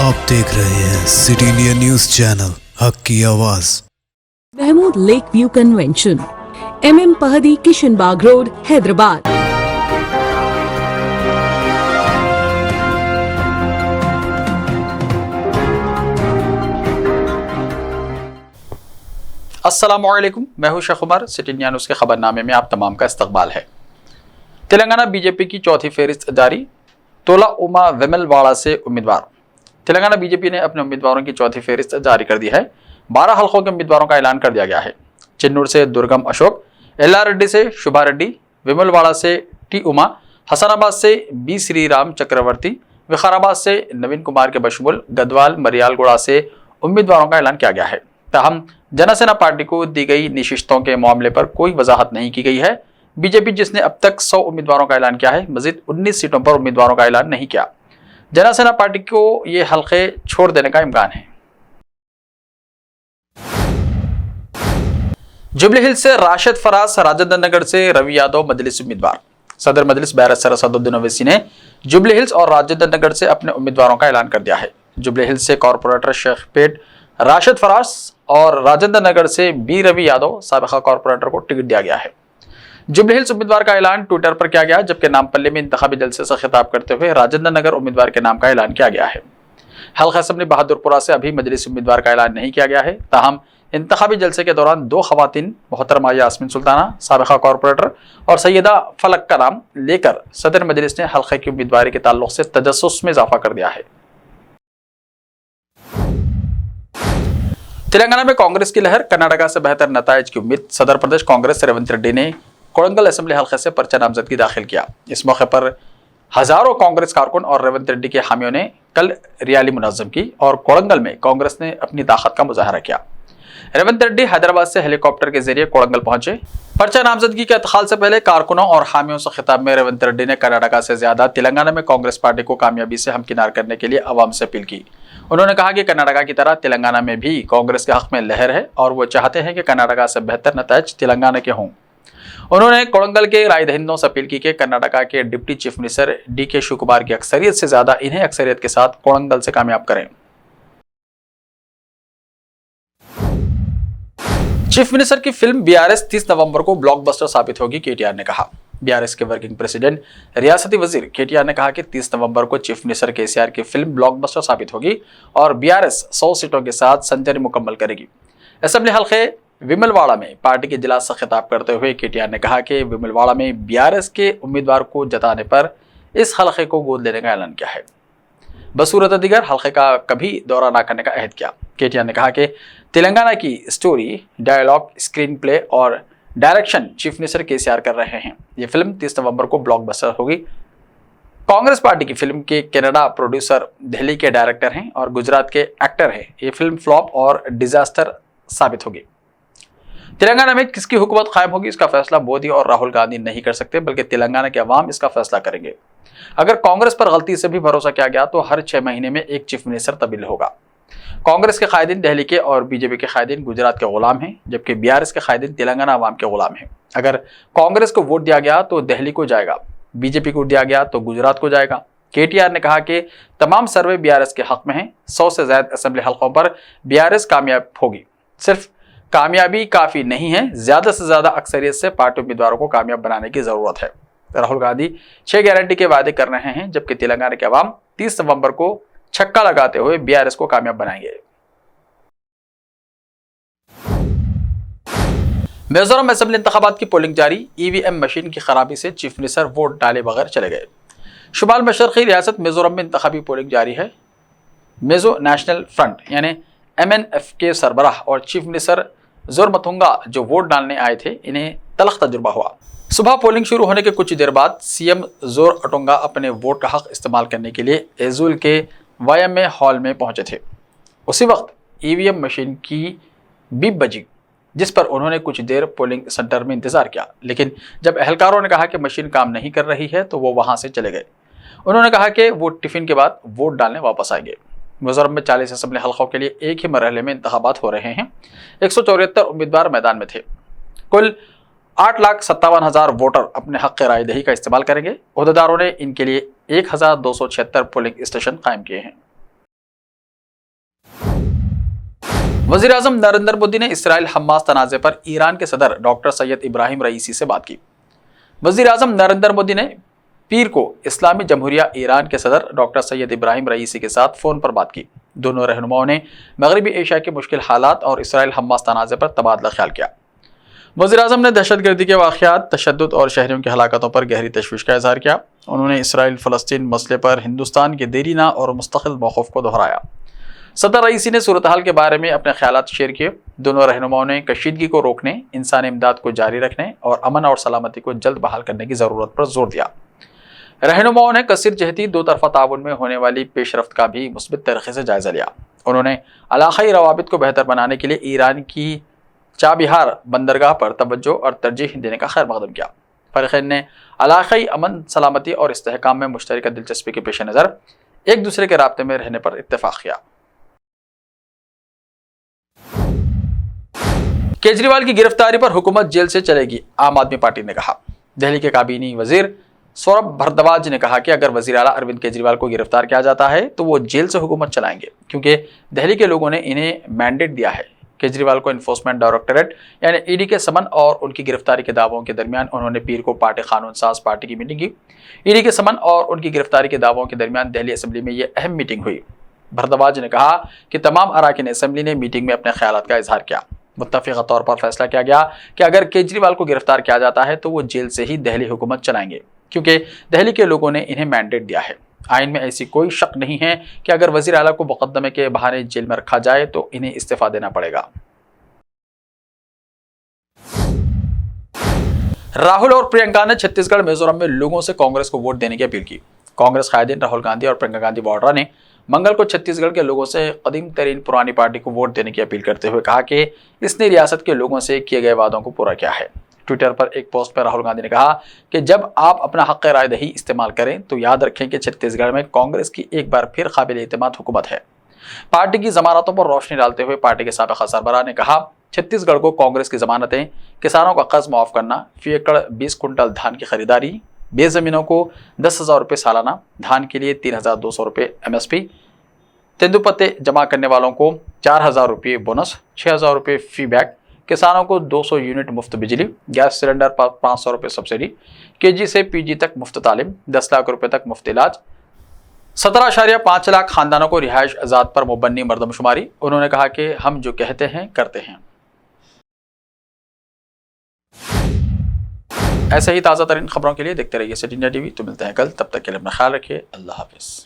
आप देख रहे हैं सिटी इंडिया न्यूज चैनल, हक की आवाज। Mahmood lake view convention, MM Pahadi, Kishanbagh road, Hyderabad. अस्सलामुअलैकुम, मैं हूं Sheikh Umar. City India News के खबरनामे में आप तमाम का इस्तकबाल है। तेलंगाना बीजेपी की चौथी फहरिस्त जारी, तोला उमा वेमुलवाड़ा से उम्मीदवार। तेलंगाना बीजेपी ने अपने उम्मीदवारों की चौथी फहरिस्त जारी कर दी है। 12 हल्कों के उम्मीदवारों का ऐलान कर दिया गया है। चिन्नूर से दुर्गम अशोक, एल्ला रेड्डी से शुभा रेड्डी, वेमुलवाड़ा से टी उमा, हसनाबाद से बी श्रीराम चक्रवर्ती, विकाराबाद से नवीन कुमार के बशमुल, गदवाल मरियालगुड़ा से उम्मीदवारों का ऐलान किया गया है। ताहम जनसेना पार्टी को दी गई निशिस्तों के मामले पर कोई वजाहत नहीं की गई है। बीजेपी, जिसने अब तक 100 उम्मीदवारों का ऐलान किया है, मजीद 19 सीटों पर उम्मीदवारों का ऐलान नहीं किया। जनसेना पार्टी को ये हल्के छोड़ देने का इम्कान है। जुबली हिल्स से राशिद फराज, राजेंद्र नगर से रवि यादव मजलिस उम्मीदवार। सदर मजलिस बैरिस्टर असदुद्दीन ओवैसी ने जुबली हिल्स और राजेंद्र नगर से अपने उम्मीदवारों का ऐलान कर दिया है। जुबली हिल्स से कॉर्पोरेटर शेखपेट राशिद फराज और राजेंद्र नगर से बी रवि यादव साबिका कॉर्पोरेटर को टिकट दिया गया है। जुबली हिल्स उम्मीदवार का ऐलान ट्विटर पर किया गया, जबकि नामपल्ली में इंतखाबी जलसे से खिताब करते हुए राजेंद्र नगर उम्मीदवार के नाम का ऐलान किया गया है। हल्का असेंबली बहादुरपुरा से अभी मजलिस उम्मीदवार का ऐलान नहीं किया गया है। ताहम इंतखाबी जलसे के दौरान 2 खवातीन, मोहतरमा यास्मीन सुल्ताना साबिका कॉर्पोरेटर और सैयदा फलक का नाम लेकर सदर मजलिस ने हल्के की उम्मीदवारी के ताल्लुक से तजस्सुस में इजाफा कर दिया है। तेलंगाना में कांग्रेस की लहर, कर्नाटका से बेहतर नताइज की उम्मीद। सदर प्रदेश कांग्रेस रेवंत रेड्डी ने कोड़ंगल असेंबली हल्के से पर्चा नामजदगी दाखिल किया। इस मौके पर हजारों कांग्रेस कारकुन और रेवंत रेड्डी के हामियों ने कल रैली मुनज़्ज़म की और कोड़ंगल में कांग्रेस ने अपनी ताकत का मुजाहरा किया। रेवंत रेड्डी हैदराबाद से हेलीकॉप्टर के जरिए कोड़ंगल पहुंचे। पर्चा नामजदगी के इंतकाल से पहले कारकुनों और हामियों से खिताब में रेवंत रेड्डी ने कर्नाटका से ज्यादा तेलंगाना में कांग्रेस पार्टी को कामयाबी से हमकिनार करने के लिए अवाम से अपील की। उन्होंने कहा कि कर्नाटका की तरह तेलंगाना में भी कांग्रेस के हक में लहर है और वो चाहते हैं कि कर्नाटका से बेहतर नताइज तेलंगाना के हों। उन्होंने कोड़ंगल के राय दहिंदों से अपील की कि कर्नाटका के deputy chief minister DK Shivakumar की अक्सरियत से ज्यादा इन्हें अक्सरियत के साथ कोड़ंगल से कामयाब करें। चीफ मिनिस्टर की फिल्म BRS 30 नवंबर को ब्लॉकबस्टर साबित होगी, KTR ने कहा। BRS के वर्किंग प्रेसिडेंट रियासती वजीर KTR ने कहा कि 30 नवंबर को चीफ मिनिस्टर KCR की फिल्म ब्लॉकबस्टर साबित होगी और BRS 100 सीटों के साथ सेंचुरी मुकम्मल करेगी। असेंबली हल्के वेमुलवाड़ा में पार्टी के इजलास से खिताब करते हुए KTR ने कहा कि वेमुलवाड़ा में BRS के उम्मीदवार को जताने पर इस हल्के को गोद लेने का ऐलान किया है। बसूरत दीगर हल्के का कभी दौरा न करने का अहद किया। KTR ने कहा कि तेलंगाना की स्टोरी, डायलॉग, स्क्रीन प्ले और डायरेक्शन चीफ मिनिस्टर KCR कर रहे हैं। ये फिल्म 30 नवंबर को ब्लॉकबस्टर होगी। कांग्रेस पार्टी की फिल्म के कनाडा प्रोड्यूसर दिल्ली के डायरेक्टर हैं और गुजरात के एक्टर हैं। ये फिल्म फ्लॉप और डिजास्टर साबित होगी। तेलंगाना में किसकी हुकूमत कायम होगी, इसका फैसला मोदी और राहुल गांधी नहीं कर सकते, बल्कि तेलंगाना के अवाम इसका फैसला करेंगे। अगर कांग्रेस पर गलती से भी भरोसा किया गया तो हर 6 महीने में एक चीफ मिनिस्टर तब्दील होगा। कांग्रेस के कायदीन दिल्ली के और बीजेपी के कायदीन गुजरात के गुलाम हैं, जबकि BRS के कायदीन तेलंगाना अवाम के गुलाम हैं। अगर कांग्रेस को वोट दिया गया तो दिल्ली को जाएगा, बीजेपी को दिया गया तो गुजरात को जाएगा। KTR ने कहा कि तमाम सर्वे BRS के हक में हैं। 100 से ज्यादा असेंबली हल्कों पर BRS कामयाब होगी। सिर्फ कामयाबी काफी नहीं है, ज्यादा से ज्यादा अक्सरियत से पार्टी उम्मीदवारों को कामयाब बनाने की जरूरत है। राहुल गांधी 6 गारंटी के वादे कर रहे हैं, जबकि तेलंगाना के अवाम 30 नवंबर को छक्का लगाते हुए BRS को कामयाब बनाएंगे। मिजोरम असेंबली इंतखाबात की पोलिंग जारी, EVM मशीन की खराबी से चीफ मिनिस्टर वोट डाले बगैर चले गए। शुमाल मशरक़ी रियासत मिजोरम में इंतखाबी पोलिंग जारी है। मिजो नेशनल फ्रंट यानी MNF के सरबराह और चीफ मिनिस्टर जोरमथुंगा जो वोट डालने आए थे, इन्हें तलख तजुर्बा हुआ। सुबह पोलिंग शुरू होने के कुछ देर बाद CM जोर अटोंगा अपने वोट का हक इस्तेमाल करने के लिए एजुल के YMA हॉल में पहुंचे थे। उसी वक्त EVM मशीन की बीप बजी, जिस पर उन्होंने कुछ देर पोलिंग सेंटर में इंतजार किया, लेकिन जब एहलकारों ने कहा कि मशीन काम नहीं कर रही है तो वो वहां से चले गए। उन्होंने कहा कि वो टिफिन के बाद वोट डालने वापस आएंगे। मिजोरम में 40 असेंबली हल्कों के लिए एक ही मरहले में इंतखाबात हो रहे हैं। 174 उम्मीदवार मैदान में थे। कुल 8,57,000 वोटर अपने हक राय दही का इस्तेमाल करेंगे। अहदेदारों ने इनके लिए 1,276 पोलिंग स्टेशन कायम किए हैं। वजीर आजम नरेंद्र मोदी ने इसराइल हमास तनाज़े पर ईरान के सदर डॉक्टर सैयद इब्राहिम रईसी से बात की। वजीर आजम नरेंद्र मोदी ने पीर को इस्लामी जमहूरिया ईरान के सदर डॉक्टर सैयद इब्राहिम रईसी के साथ फ़ोन पर बात की। दोनों रहनुमाओं ने मगरबी एशिया के मुश्किल हालात और इसराइल हमास तनाज़े पर तबादला ख्याल किया। वज़ीर आज़म ने दहशतगर्दी के वाक़यात, तशद्दुद और शहरियों की हलाकतों पर गहरी तशवीश का इज़हार किया। उन्होंने इसराइल फ़लस्तीन मसले पर हिंदुस्तान के देरीना और मुस्तक़िल मौक़िफ़ को दोहराया। सदर रईसी ने सूरत हाल के बारे में अपने ख्यालात शेयर किए। दोनों रहनुमाओं ने कशीदगी को रोकने, इंसानी इमदाद को जारी रखने और अमन और सलामती को जल्द बहाल करने की ज़रूरत पर जोर दिया। रहनुमाओं ने कसीर जहती दो तरफ़ा ताउन में होने वाली पेशरफ्त का भी मुस्बित तरीक़े से जायज़ा लिया। उन्होंने इलाक़ाई रवाबित को बेहतर बनाने के लिए ईरान की चाबिहार बंदरगाह पर तवज्जो और तरजीह देने का खैर मकदम किया। फ़रीक़ैन ने इलाक़ाई अमन, सलामती और इस्तेहकाम में मुश्तरका दिलचस्पी के पेश नज़र एक दूसरे के राब्ते में रहने पर इत्तेफाक किया। केजरीवाल की गिरफ्तारी पर हुकूमत जेल से चलेगी, आम आदमी पार्टी ने कहा। दिल्ली के काबीनी वजीर सौरभ भारद्वाज ने कहा कि अगर वजीर आला अरविंद केजरीवाल को गिरफ्तार किया जाता है तो वो जेल से हुकूमत चलाएंगे, क्योंकि दिल्ली के लोगों ने इन्हें मैंडेट दिया है। केजरीवाल को इन्फोर्समेंट डायरेक्टरेट यानी ईडी के समन और उनकी गिरफ्तारी के दावों के दरमियान उन्होंने पीर को पार्टी कानून साज पार्टी की मीटिंग की। ईडी के समन और उनकी गिरफ्तारी के दावों के दरमियान दिल्ली असेंबली में यह अहम मीटिंग हुई। भारद्वाज ने कहा कि तमाम अराकीन असेंबली ने मीटिंग में अपने ख्यालात का इजहार किया। मुत्तफ़िक़ा तौर पर फैसला किया गया कि अगर केजरीवाल को गिरफ्तार किया जाता है तो वो जेल से ही दिल्ली हुकूमत चलाएंगे, क्योंकि दिल्ली के लोगों ने इन्हें मैंडेट दिया है। आइन में ऐसी कोई शक नहीं है कि अगर वज़ीर आला को मुक़द्दमे के बहाने जेल में रखा जाए तो इन्हें इस्तीफ़ा देना पड़ेगा। राहुल और प्रियंका ने छत्तीसगढ़ मिजोरम में लोगों से कांग्रेस को वोट देने की अपील की। कांग्रेस कायदीन राहुल गांधी और प्रियंका गांधी वाड्रा ने मंगल को छत्तीसगढ़ के लोगों से कदीम तरीन पुरानी पार्टी को वोट देने की अपील करते हुए कहा कि इसने रियासत के लोगों से किए गए वादों को पूरा किया है। ट्विटर पर एक पोस्ट पर राहुल गांधी ने कहा कि जब आप अपना हक़ राय दही इस्तेमाल करें तो याद रखें कि छत्तीसगढ़ में कांग्रेस की एक बार फिर काबिल एतमाद हुकूमत है। पार्टी की जमानतों पर रोशनी डालते हुए पार्टी के साबिक़ा सरबराह ने कहा, छत्तीसगढ़ को कांग्रेस की जमानतें, किसानों का कर्ज माफ करना, फी एकड़ 20 कुंटल धान की खरीदारी, बेज़मीनों को 10,000 रुपये सालाना, धान के लिए 3,200 रुपये MSP, तेंदुपत्ते जमा करने वालों को 4,000 रुपये बोनस, 6,000 रुपये फी बैग, किसानों को 200 यूनिट मुफ्त बिजली, गैस सिलेंडर पर 500 रुपये सब्सिडी, KG से PG तक मुफ्त तालीम, 10 लाख रुपये तक मुफ्त इलाज, 17.5 लाख खानदानों को रिहाइश आज़ाद पर मुबन्नी मर्दमशुमारी। उन्होंने कहा कि हम जो कहते हैं करते हैं। ऐसे ही ताज़ा तरीन खबरों के लिए देखते रहिए सिटी इंडिया TV। तो मिलते हैं कल, तब तक के लिए अपना ख्याल रखिए। अल्लाह हाफिज़।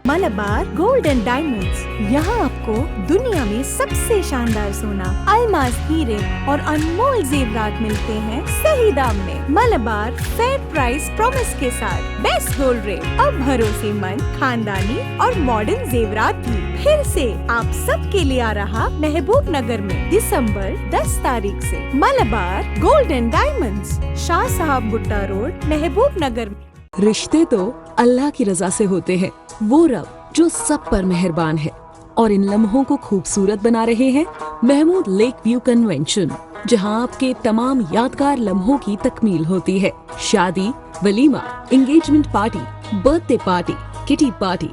मलबार गोल्ड एंड डायमंड्स, यहाँ आपको दुनिया में सबसे शानदार सोना, अलमास हीरे और अनमोल जेवरात मिलते हैं सही दाम में। मलबार फेयर प्राइस प्रॉमिस के साथ बेस्ट गोल्ड रेट, अब भरोसेमंद, खानदानी और मॉडर्न जेवरात भी फिर से आप सब के लिए आ रहा महबूब नगर में दिसंबर 10 तारीख से। Malabar gold and diamonds, Shah साहब गुट्टा रोड, महबूब नगर में। रिश्ते तो अल्लाह की रजा से होते हैं। वो रब जो सब पर मेहरबान है और इन लम्हों को खूबसूरत बना रहे हैं महमूद लेक व्यू कन्वेंशन, जहां आपके तमाम यादगार लम्हों की तकमील होती है। शादी, वलीमा, engagement party, birthday party, kitty party,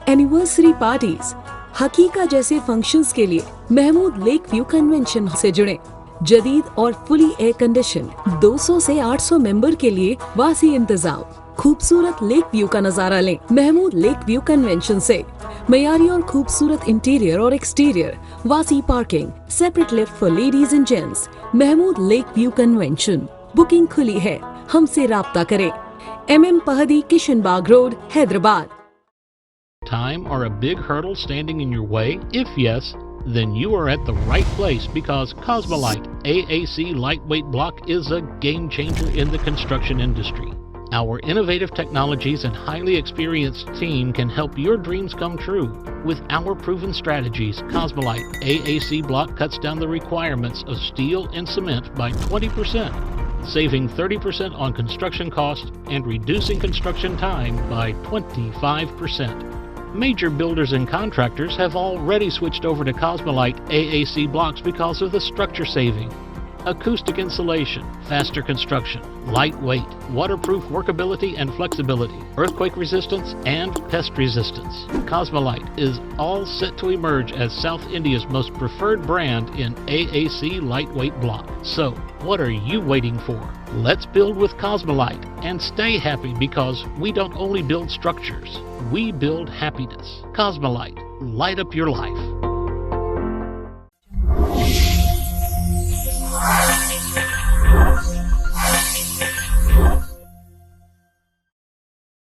anniversary parties, हकीका जैसे फंक्शंस के लिए महमूद लेक व्यू कन्वेंशन से जुड़े। जदीद और फुली एयर कंडीशन 200 से 800 मेंबर के लिए वासी इंतजाम। खूबसूरत लेक व्यू का नजारा लें महमूद लेक व्यू कन्वेंशन से। मयारी और खूबसूरत इंटीरियर और एक्सटीरियर, वासी parking, separate lift for ladies and gents. Mahmood lake view convention. Booking खुली है, हमसे राब्ता करें। MM Pahadi, Kishanbagh road, Hyderabad. Time or a big hurdle standing in your way? If yes, then you are at the right place, because Cosmolite AAC lightweight block is a game changer in the construction industry. Our innovative technologies and highly experienced team can help your dreams come true. With our proven strategies, Cosmolite AAC block cuts down the requirements of steel and cement by 20%, saving 30% on construction costs and reducing construction time by 25%. Major builders and contractors have already switched over to Cosmolite AAC blocks because of the structure saving. acoustic insulation, faster construction, lightweight, waterproof workability and flexibility, earthquake resistance, and pest resistance. Cosmolite is all set to emerge as South India's most preferred brand in AAC lightweight block. So, what are you waiting for? Let's build with Cosmolite and stay happy, because we don't only build structures, we build happiness. Cosmolite, light up your life.